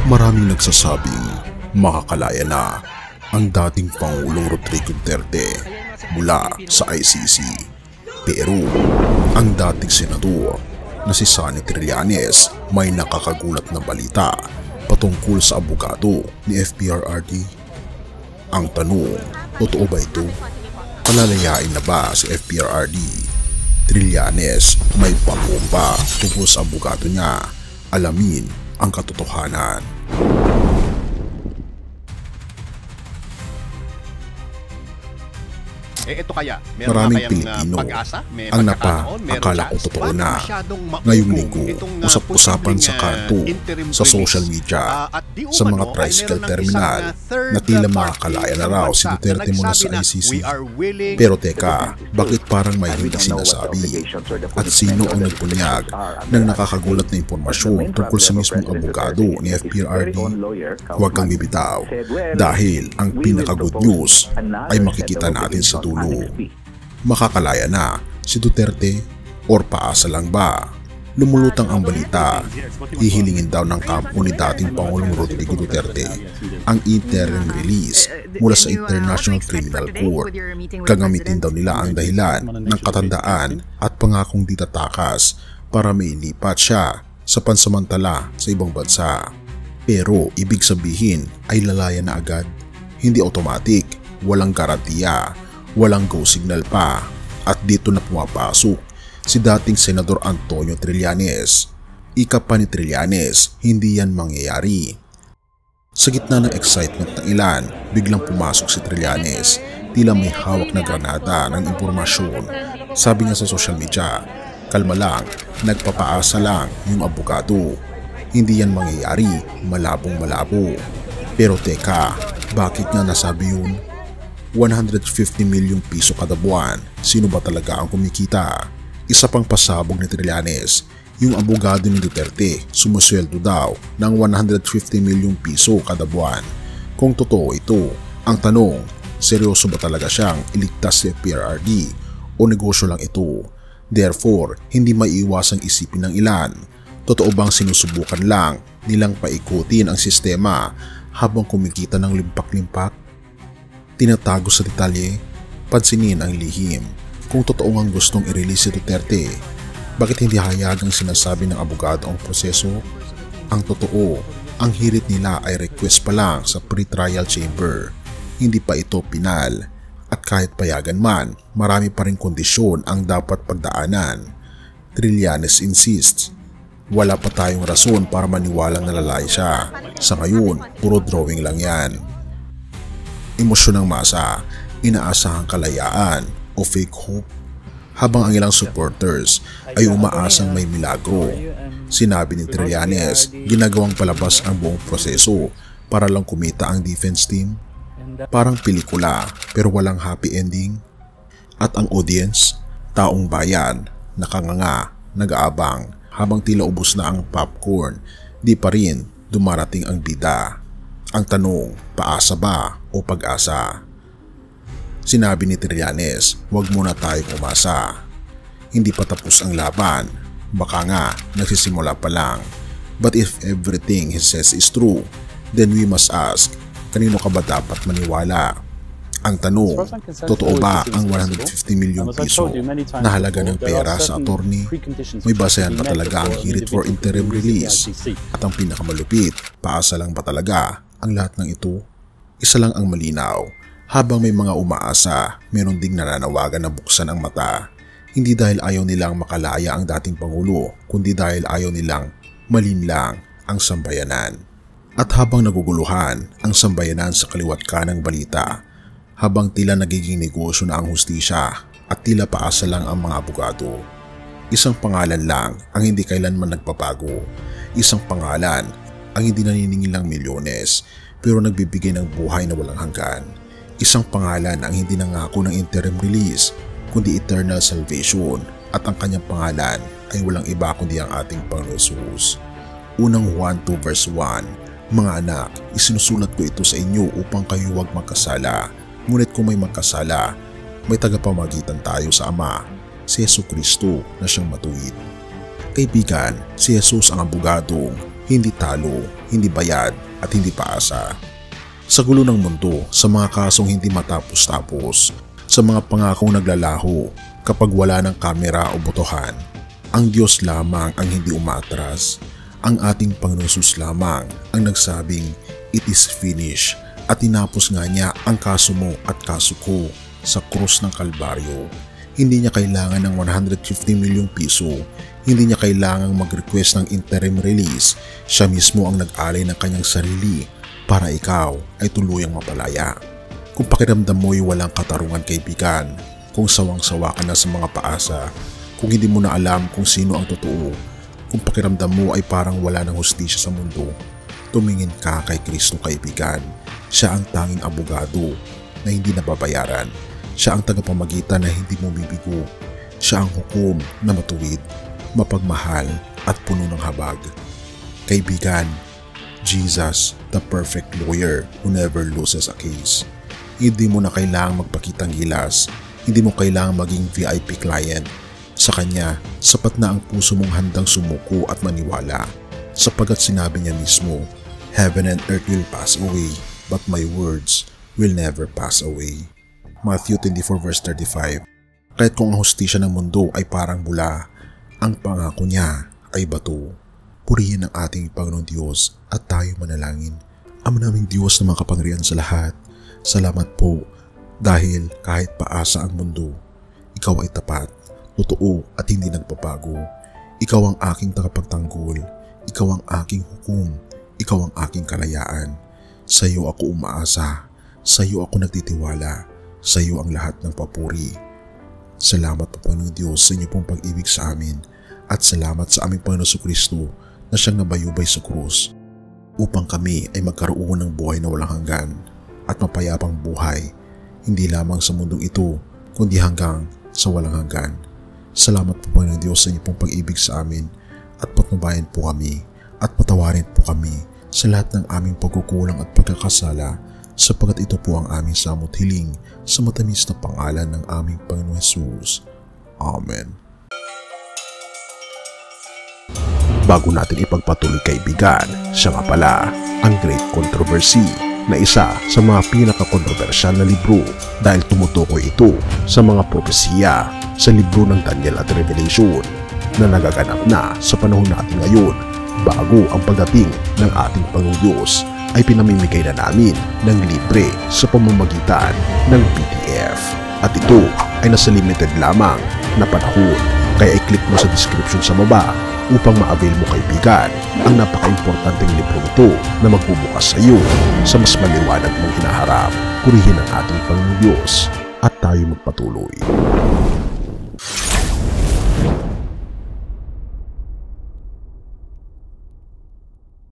Maraming nagsasabing makakalaya na ang dating Pangulong Rodrigo Duterte mula sa ICC. Pero ang dating senador na si Sonny Trillanes may nakakagulat na balita patungkol sa abogado ni FPRRD. Ang tanong, totoo ba ito? Palalayain na ba si FPRRD? Trillanes may pambomba tungkol sa abogado niya. Alamin ang katotohanan. Ito kaya, maraming Pilipino ang akala ko totoo na ngayong linggo usap-usapan sa kanto sa social media sa mga tricycle terminal na tila makakalaya na raw si Duterte muna sa ICC. Pero teka, bakit parang may hindi sinasabi? At sino ang nagpunyag ng nakakagulat na impormasyon tungkol sa mismong abogado ni FPRRD? Huwag kang bibitaw dahil ang pinaka-good news ay makikita natin sa dulo. Makakalaya na si Duterte or paasa lang ba? Lumulutang ang balita, hihilingin daw ng kampo ni dating Pangulong Rodrigo Duterte ang interim release mula sa International Criminal Court. Gagamitin daw nila ang dahilan ng katandaan at pangakong di tatakas para mailipat siya sa pansamantala sa ibang bansa. Pero ibig sabihin ay lalaya na agad? Hindi automatic, walang garantiya, walang go signal pa, at dito na pumapasok si dating Senador Antonio Trillanes. Ika pa ni Trillanes, hindi yan mangyayari. Sa gitna ng excitement ng ilan, biglang pumasok si Trillanes, tila may hawak na granada ng impormasyon. Sabi niya sa social media, kalma lang, nagpapaasa lang yung abogado. Hindi yan mangyayari, malabong malabo. Pero teka, bakit nga nasabi yun? 150 milyong piso kada buwan, sino ba talaga ang kumikita? Isa pang pasabog ni Trillanes, yung abogado ni Duterte sumusweldo daw ng 150 milyong piso kada buwan. Kung totoo ito, ang tanong, seryoso ba talaga siyang iligtas si FPRRD o negosyo lang ito? Therefore, hindi maiiwasang isipin ng ilan, totoo bang sinusubukan lang nilang paikutin ang sistema habang kumikita ng limpak-limpak? Tinatago sa detalye, pansinin ang lihim. Kung totoo ang gustong i-release si Duterte, bakit hindi hayagang sinasabi ng abogado ang proseso? Ang totoo, ang hirit nila ay request pa lang sa pre-trial chamber. Hindi pa ito pinal. At kahit payagan man, marami pa rin kondisyon ang dapat pagdaanan. Trillanes insists, wala pa tayong rason para maniwalang nalalay siya. Sa ngayon, puro drawing lang yan. Emosyon ng masa, inaasahang kalayaan o fake hope, habang ang ilang supporters ay umaasang may milagro. Sinabi ni Trillanes, ginagawang palabas ang buong proseso para lang kumita ang defense team. Parang pelikula pero walang happy ending. At ang audience, taong bayan, nakanganga, nag-aabang habang tila ubos na ang popcorn, di pa rin dumarating ang bida. Ang tanong, paasa ba o pag-asa? Sinabi ni Trillanes, huwag muna tayong umasa. Hindi pa tapos ang laban, baka nga nagsisimula pa lang. But if everything he says is true, then we must ask, kanino ka ba dapat maniwala? Ang tanong, totoo ba ang 150 milyong piso na halaga ng pera sa attorney? May basehan ba talaga ang hirit for interim release? At ang pinakamalupit, paasa lang ba talaga ang lahat ng ito? Isa lang ang malinaw, habang may mga umaasa, meron ding nananawagan na buksan ang mata. Hindi dahil ayaw nilang makalaya ang dating Pangulo, kundi dahil ayaw nilang malinlang ang sambayanan. At habang naguguluhan ang sambayanan sa kaliwat kanang balita, habang tila nagiging negosyo na ang hustisya at tila paasa lang ang mga abogado, isang pangalan lang ang hindi kailanman nagpapago. Isang pangalan ang hindi naniningil ng milyones pero nagbibigay ng buhay na walang hanggan. Isang pangalan ang hindi nangako ng interim release kundi eternal salvation, at ang kanyang pangalan ay walang iba kundi ang ating Panginoon Jesus. Unang Juan 2 verse 1, mga anak, isinusulat ko ito sa inyo upang kayo huwag magkasala. Ngunit kung may magkasala, may tagapamagitan tayo sa Ama, si Jesucristo na siyang matuwid. Kaibigan, si Jesus ang abogadong hindi talo, hindi bayad at hindi paasa. Sa gulo ng mundo, sa mga kasong hindi matapos-tapos, sa mga pangakong naglalaho kapag wala ng kamera o botohan, ang Diyos lamang ang hindi umatras. Ang ating Panginoon Jesus lamang ang nagsabing, "It is finished," at tinapos nga niya ang kaso mo at kaso ko sa krus ng Kalbaryo. Hindi niya kailangan ng 150 milyong piso. Hindi niya kailangang mag-request ng interim release. Siya mismo ang nag-alay ng kanyang sarili para ikaw ay tuluyang mapalaya. Kung pakiramdam mo'y walang katarungan, kaibigan, kung sawang-sawa ka na sa mga paasa, kung hindi mo na alam kung sino ang totoo, kung pakiramdam mo ay parang wala ng hustisya sa mundo, tumingin ka kay Kristo, kaibigan. Siya ang tanging abogado na hindi nababayaran. Siya ang tagapamagitan na hindi mo bibigo. Siya ang hukom na matuwid, mapagmahal at puno ng habag. Kaibigan, Jesus, the perfect lawyer who never loses a case. Hindi mo na kailangang magpakitang gilas. Hindi mo kailangang maging VIP client. Sa Kanya, sapat na ang puso mong handang sumuko at maniwala. Sapagkat sinabi niya mismo, "Heaven and earth will pass away, but my words will never pass away." Matthew 24 verse 35. Kahit kung ang hustisya ng mundo ay parang bula, ang pangako niya ay bato. Purihin ang ating Panginoon Diyos at tayo manalangin. Ama naming Diyos na makapangyarihan sa lahat, salamat po dahil kahit paasa ang mundo, Ikaw ay tapat, totoo at hindi nagpapago. Ikaw ang aking tagapagtanggol, Ikaw ang aking hukom, Ikaw ang aking kalayaan. Sa iyo ako umaasa, sa iyo ako nagtitiwala, sa iyo ang lahat ng papuri. Salamat po Panginoon Diyos sa inyo pong pag-ibig sa amin at salamat sa aming Panginoon Kristo na siyang nabayubay sa krus upang kami ay magkaroon ng buhay na walang hanggan at mapayapang buhay, hindi lamang sa mundong ito kundi hanggang sa walang hanggan. Salamat po Panginoon Diyos sa inyo pong pag-ibig sa amin at patnubayan po kami at patawarin po kami sa lahat ng aming pagkukulang at pagkakasala, sapagkat ito po ang aming samot hiling sa matamis na pangalan ng aming Panginoon Jesus. Amen. Bago natin ipagpatuloy, kaibigan, siya nga pala ang Great Controversy na isa sa mga pinaka-kontrobersyal na libro dahil tumutukoy ito sa mga propesiya sa libro ng Daniel at Revelation na nagaganap na sa panahon natin ngayon. Bago ang pagdating ng ating Panginoong Diyos ay pinamimigay na namin ng libre sa pamamagitan ng PDF. At ito ay nasa limited lamang na panahon, kaya i-click mo sa description sa baba upang ma-avail mo, kaibigan, ang napaka-importanteng libro ito na magbubukas sa iyo sa mas maliwanag mong hinaharap. Purihin ang ating Panginoong Diyos at tayo magpatuloy.